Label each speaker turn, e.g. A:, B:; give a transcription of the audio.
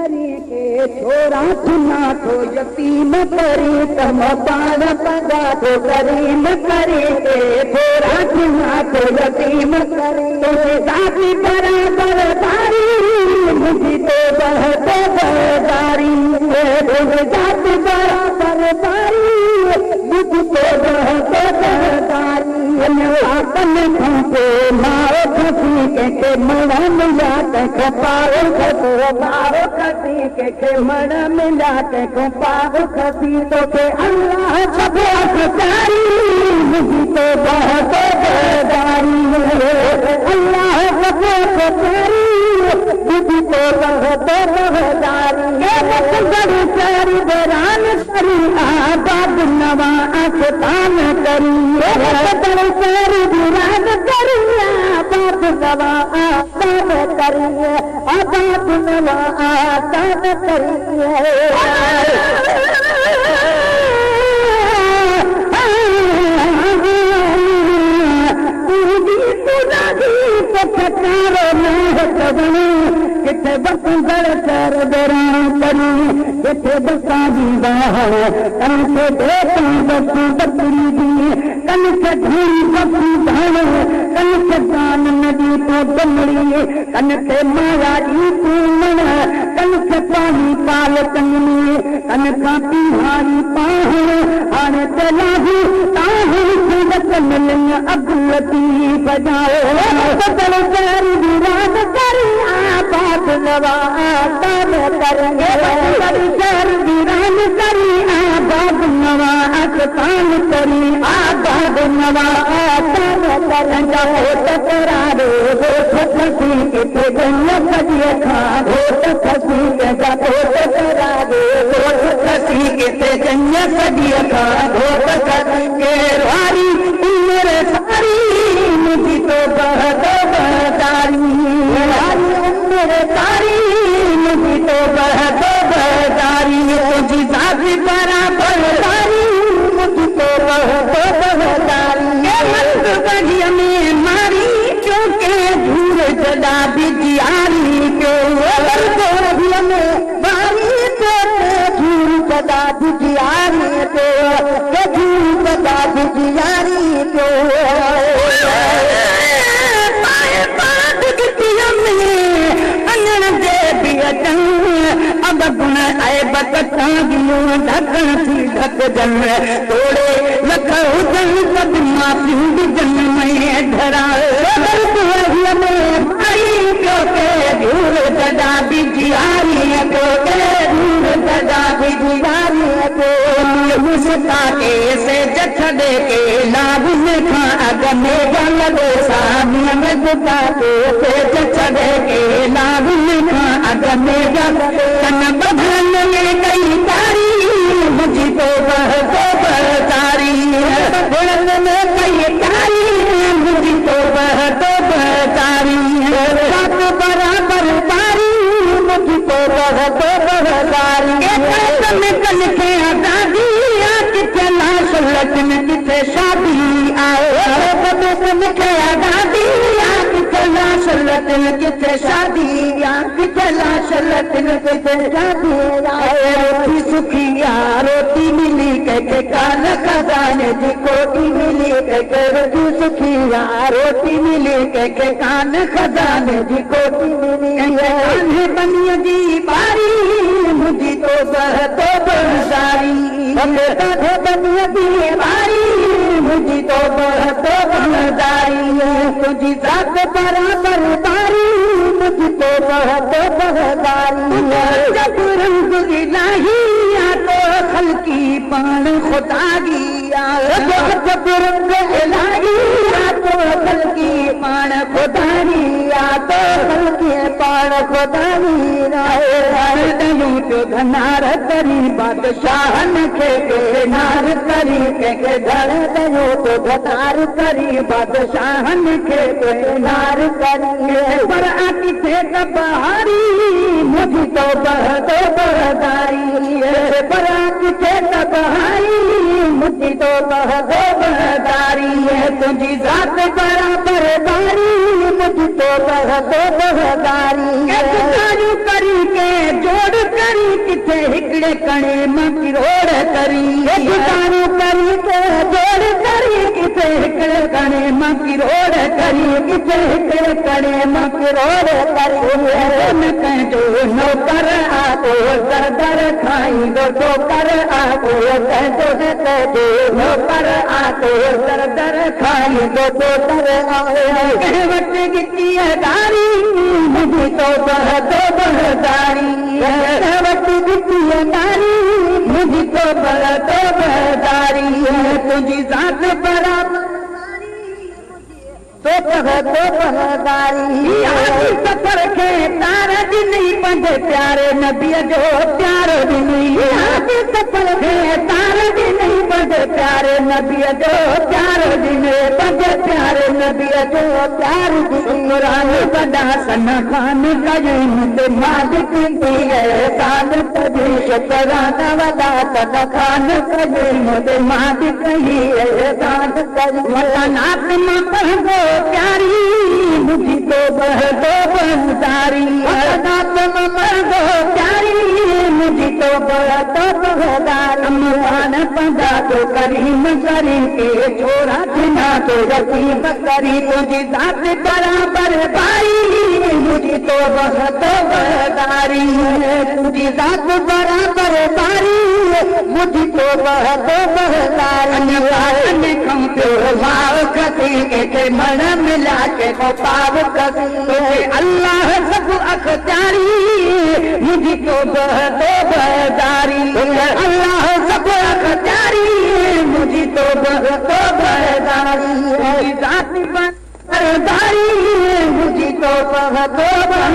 A: करी के छोरा सुना तो यतीम करी तम पार पगा तो करीम करी के छोरा सुना तो यतीम करी तो साथी बराबर दारी मुझी तो बहुत बदारी जाति बराबर दारी मुझी तो बहुत बदारी अपन खो माओ खसी के मड़ा मिला के पाओ खसो माओ खसी के मड़ा मिला के पाओ खसी तो के अल्लाह सब अखतारी मुझी तो बहुत बदारी अल्लाह सब अखतारी मुझी तो बहुत बदारी सारी बरान करी आबाद नवा आस्तान करी सारी विरान करी आबाद नवा आस्तान करी आबाद नवा आस्तान करी किथे बसंदड़ कर दरान करी किथे बसा दी बाहर कंखे देखा बसू बकरी दी कंखे धूरी बसू धान कंखे जान नदी तो डमड़ी कंखे माया जी पूमण कंखे पानी पाल कंगनी कनका पिहारी पाहण हाणे चलाहू ताहू सुबत मिलन अगलती बजाओ बदल जारी विरान करी आबाद नवा आस्तान करेंगे बदल जारी विरान करी आबाद नवा आस्तान करी आबाद नवा आस्तान करेंगे टकरारे होठ खसी के गंगा सजिए खा होठ खसी के टकरारे होठ खसी के गंगा सजिए खा होठ खसी के वारी उम्र सारी मुझी तो बहुत बदारी उम्र सारी मुझी तो बहुत बदारी मुझी साथी बराबर दारी मुझी तो बहुत बदारी बढ़िया में मारी चौके झूर जला बिजियारी के बढ़िया में मारी चौके झूर जला बिजियारी के झूर जला बिजियारी के अब गुण आए बकता गियों ढकन थी ढक जन तोड़े लख उजन सब माफी जन में धरा में भाई क्योंकि धूल सदा बिजियारी क्योंकि धूल सदा बिजियारी को मुस्ता के से जखदे के लाभ में खा अग में जल दो सामने में जुटा के से जखदे के लाभ में खा अग में जल कन बधन में कई तारी मुझी तो बहुत बदारी बुलंद में कई तारी मुझी तो बहुत बदारी सब बराबर तारी मुझी तो बहुत बदारी में कल के आजादी किथे लाश लटन किथे शादी आए किथे आजादी किथे लाश लटन किथे शादी किथे लाश लटन किथे शादी रोटी सुखिया रोटी मिली के कान खजाने जी कोटी मिली के रोटी सुखिया रोटी मिली के कान खजाने जी कोटी मिली कान्हे बनिया जी बारी मुझी तो बहुत बदारी कान्हे बनिया जी बारी मुझी तो बहुत बदारी तुझी साथ बराबर बारी मुझी तो बहुत बदारी जब रंग इलाही तो खलकी पान खुदा दिया जब रंग इलाही तो खलकी पान खुदा दिया तो खलकी पान खुदा दिया तो धनार करी बादशाहन के नार करी के धड़ दयो तो धनार करी बादशाहन के नार करी पर आती थे बहारी मुझी तो बहुत बदारी पर आती थे बहारी मुझी तो बहुत बदारी तुझी जात बराबर दारी मुझी तो बहुत बदारी करी के जोड़ कीड़े कणे मकिरोड़ करी ठिकानो करी तो जोड़ करी किथे हिकिड़े कणे मकिरोड़ करी किथे हिकिड़े कणे मकिरोड़ करी न कंहिंजो नौकर आगो सरदर खाईंदो ठोकर आगो कंहिंजो कंहिंजो नौकर आगो सरदर खाईंदो ठोकर कंहिं वटि गिटीअ दारी मुंहिंजी तोबहदारी कंहिं वटि गिटीअ दारी मुंहिंजी तोबहदारी तुंहिंजी ज़ात बराबरि सफ़र खे तार ॾिनई पंहिंजे प्यारे नबीअ जो प्यारो ॾिनई सफ़र खे तार ॾिनई पंहिंजे प्यारे नबीअ जो प्यारो ॾिने पंहिंजे प्यारे नबीअ जो प्यारो क़ुरान वॾा सन खान कयूं ते मालिक दी एहसान कजे शुकराना वॾा सन खान कयूं ते मालिक दी एहसान कजे वतनात मां पंहिंजो प्यारी मुझी तोबहदारी वतनात मां पंहिंजो प्यारी मुझी तोबहदारी अमरान पंहिंजा तो करीम करी के छोरा थिना तो रतीब करी तुंहिंजी ज़ात बराबरि भाई मुझी तोबहदारी तुंहिंजी ज़ात बराबरि भाई मुझी तोबहदारी खां पियो भाव कसी के मण मिला के को पाव कसी अल्लाह सब अख्तियारी मुझी तोबहदारी अल्लाह सब अख्तियारी मुझी तोबहदारी ज़ात बराबरि मुझी तोबहदारी